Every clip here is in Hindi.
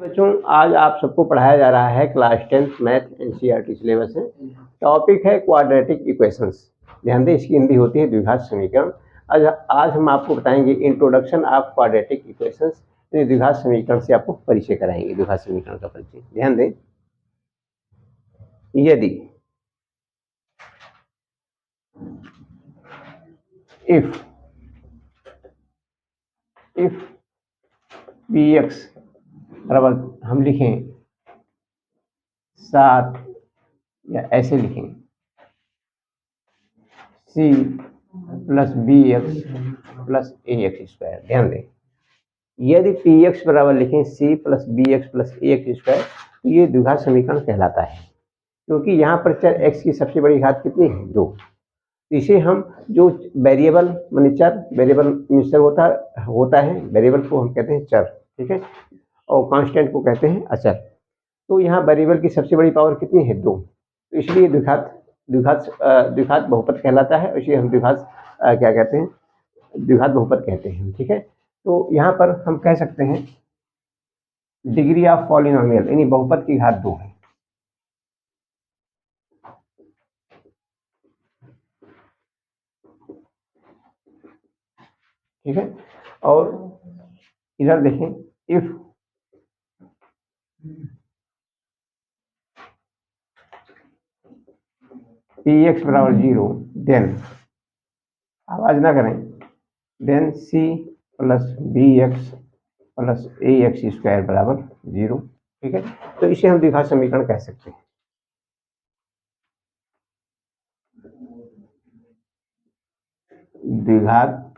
बच्चों, आज आप सबको पढ़ाया जा रहा है class 10th math NCERT syllabus है। टॉपिक है क्वाड्रेटिक इक्वेशंस। ध्यान दें, इसकी हिंदी होती है द्विघात समीकरण। आज हम आपको बताएंगे इंट्रोडक्शन ऑफ क्वाड्रेटिक इक्वेशंस। द्विघात समीकरण से आपको परिचय कराएंगे, द्विघात समीकरण का परिचय। ध्यान दें, यदि इफ px बराबर हम लिखें 7 या ऐसे लिखें c plus B X plus A X square. ध्यान दें, यदि पी एक्स बराबर लिखें c plus B X plus A X square तो ये द्विघात समीकरण कहलाता है, क्योंकि यहाँ पर चर x की सबसे बड़ी घात कितनी है? 2। इसे हम जो वेरिएबल माने चर, वेरिएबल मिक्सचर होता है, वेरिएबल को हम कहते हैं चर, ठीक है, और कांस्टेंट को कहते हैं अचर। तो यहाँ वेरिएबल की सबसे बड़ी पावर कितनी है? 2। तो इसलिए द्विघात बहुपद कहलाता है। इसे हम द्विघात क्या कहते हैं? द्विघात बहुपद कहते हैं, ठीक है। तो यहाँ पर हम कह सकते हैं डिग्री ऑफ पॉलिनोमियल यानी बहुपद की घात 2 है। ठीक है, और इधर देखें, इफ पी एक्स बराबर 0 देन, आवाज ना करें, then C plus B X plus A X square बराबर 0। ठीक है, तो इसे हम द्विघात समीकरण कह सकते हैं। द्विघात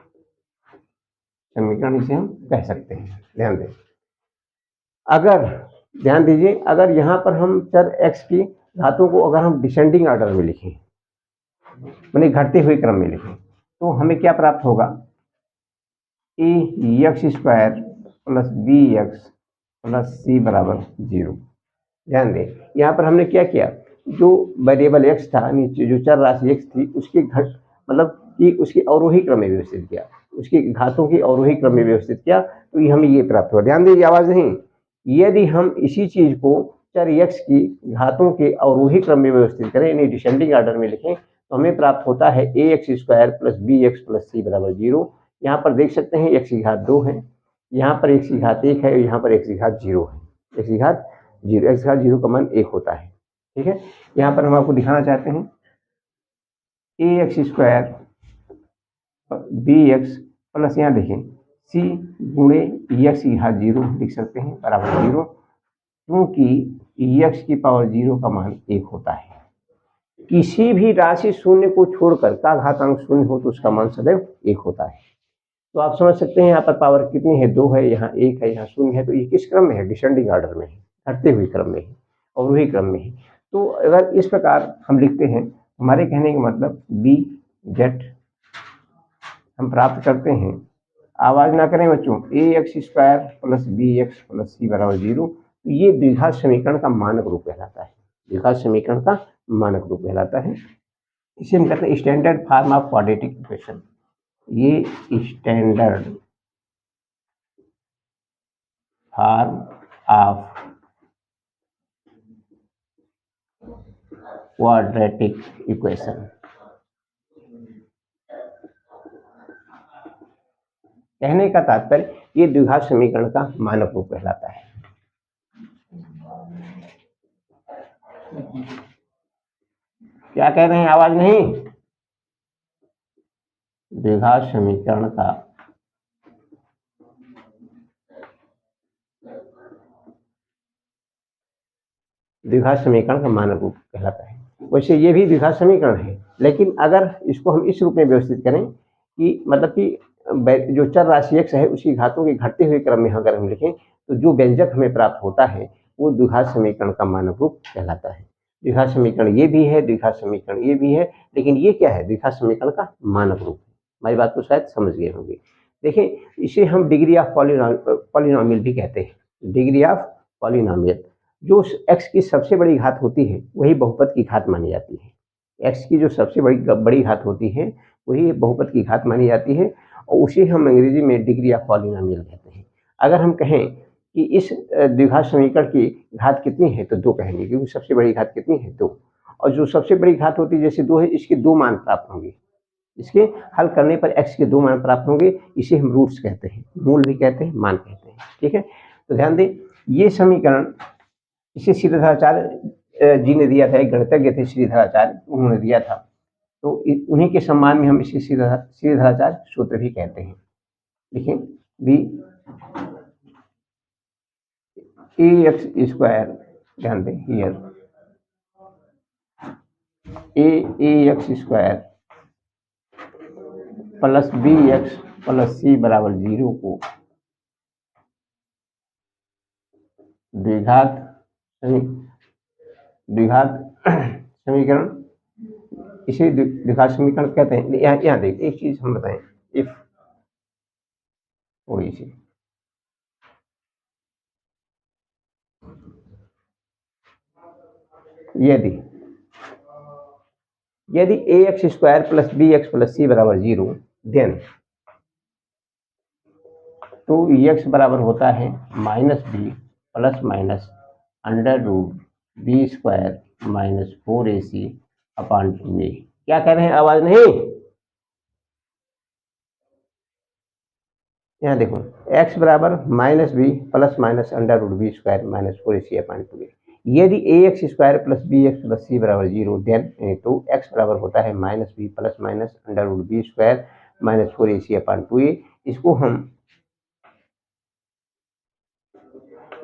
समीकरण इसे हम कह सकते हैं। ध्यान दें, अगर ध्यान दीजिए, अगर यहाँ पर हम चर x की घातों को अगर हम डिसेंडिंग ऑर्डर में लिखें, माने घटते हुए क्रम में लिखें, तो हमें क्या प्राप्त होगा? A X square plus B X plus C बराबर 0। ध्यान दें, यहाँ पर हमने क्या किया, जो वेरिएबल x था, नीचे जो चर राशि x थी, उसके घट मतलब कि उसके अवरोही क्रम में व्यवस्थित किया, उसकी घातों की अवरोही क्रम में व्यवस्थित किया, तो ये हमें ये प्राप्त हुआ। ध्यान दीजिए, आवाज नहीं, यदि हम इसी चीज को चर x की घातों के अवरोही क्रम में व्यवस्थित करें, यानी डिसेंडिंग ऑर्डर में लिखें, तो हमें प्राप्त होता है A X square plus B X plus C बराबर 0। यहाँ पर देख सकते हैं x की घात 2 है, यहाँ पर x की घात 1 है, यहाँ पर x की घात 0 है। x की घात 0, x की घात 0 का मान 1 होता है। ठीक है, यहाँ पर हम आपको दिखाना चाहते हैं A X square B X plus, यहाँ देखें सी गुणे एक्स की घात 0 लिख सकते हैं बराबर 0, क्योंकि एक्स की पावर 0 का मान 1 होता है। किसी भी राशि शून्य को छोड़कर का घातांक शून्य हो तो उसका मान सदैव 1 होता है। तो आप समझ सकते हैं यहाँ पर पावर कितनी है? 2 है, यहाँ 1 है, यहाँ 0 है। तो ये किस क्रम में है? डिसेंडिंग ऑर्डर में है, घटते हुए क्रम में है, अवरोही क्रम में है। तो अगर इस प्रकार हम लिखते हैं, हमारे कहने का मतलब बी जेट हम प्राप्त करते हैं, आवाज ना करें बच्चों, A X square plus B X plus C बराबर 0। तो ये द्विघात समीकरण का मानक रूप कहलाता है, द्विघात समीकरण का मानक रूप कहलाता है। इसे हम कहते हैं standard form of quadratic equation. ये standard form of quadratic equation, कहने का तात्पर्य ये द्विघात समीकरण का मानक रूप कहलाता है। क्या कह रहे हैं? आवाज नहीं। द्विघात समीकरण का मानक रूप कहलाता है। वैसे ये भी द्विघात समीकरण है, लेकिन अगर इसको हम इस रूप में व्यवस्थित करें कि मतलब कि जो चर राशि x है उसकी घातों के घटते हुए क्रम में अगर हम लिखें, तो जो व्यंजक हमें प्राप्त होता है वो द्विघात समीकरण का मानक रूप कहलाता है। द्विघात समीकरण ये भी है, द्विघात समीकरण ये भी है, लेकिन ये क्या है? द्विघात समीकरण का मानक रूप। हमारी बात को शायद समझ गए होंगे। देखें, इसे हम डिग्री ऑफ पॉलिनोमियल भी कहते हैं। डिग्री ऑफ पॉलिनोमियल, जो x की सबसे बड़ी घात होती है वही बहुपद की घात मानी जाती है। x की जो सबसे बड़ी घात होती है वही बहुपद की घात मानी जाती है, और उसे हम अंग्रेजी में डिग्री ऑफ पॉलिनोमियल कहते हैं। अगर हम कहें कि इस द्विघात समीकरण की घात कितनी है, तो 2 कहेंगे, क्योंकि सबसे बड़ी घात कितनी है, 2। और जो सबसे बड़ी घात होती है जैसे 2 है, इसके 2 मान प्राप्त होंगे, इसके हल करने पर x के 2 मान प्राप्त होंगे। इसे हम रूट्स कहते हैं, मूल भी कहते हैं, मान कहते हैं। ठीक है, तो ध्यान दें, ये समीकरण इसे श्रीधराचार्य जी ने दिया था, एक गणितज्ञ थे श्रीधराचार्य, उन्होंने दिया था। तो उन्हीं के सम्मान में हम इसे श्रीधराचार्य सूत्र भी कहते हैं। देखिए, बी ax स्क्वायर, ध्यान दें here, ax square plus bx plus c बराबर 0 को द्विघात समीकरण, इसे द्विघात समीकरण कहते हैं। यहाँ देखिए, एक चीज हम बताएं, इफ थोड़ी सी, यदि ax square plus bx plus c बराबर 0, देन तो x बराबर होता है -b plus minus under root b square minus 4ac upon 2a। क्या कह रहे हैं, आवाज नहीं? यहाँ देखो, x बराबर -b plus minus under root b square minus 4ac upon 2a। यदि ax square plus bx plus c बराबर 0, देन तो x बराबर होता है -b plus minus under root b square minus 4ac upon 2a। इसको हम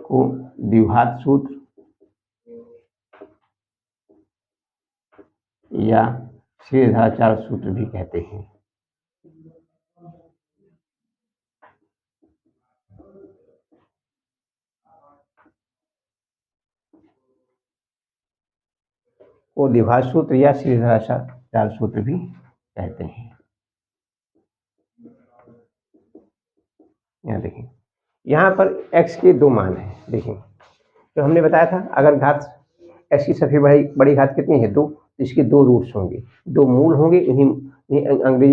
को द्विघात सूत्र या श्रीधराचार्य सूत्र भी कहते हैं। को द्विघात सूत्र या श्रीधराचार्य सूत्र भी कहते हैं। यहाँ देखिए, यहाँ पर x के 2 मान हैं। देखिए, तो हमने बताया था, अगर घात x की सबसे बड़ी घात कितनी है, 2, तो इसके 2 रूट्स होंगे, 2 मूल होंगे, इन्हीं अंग्रेजी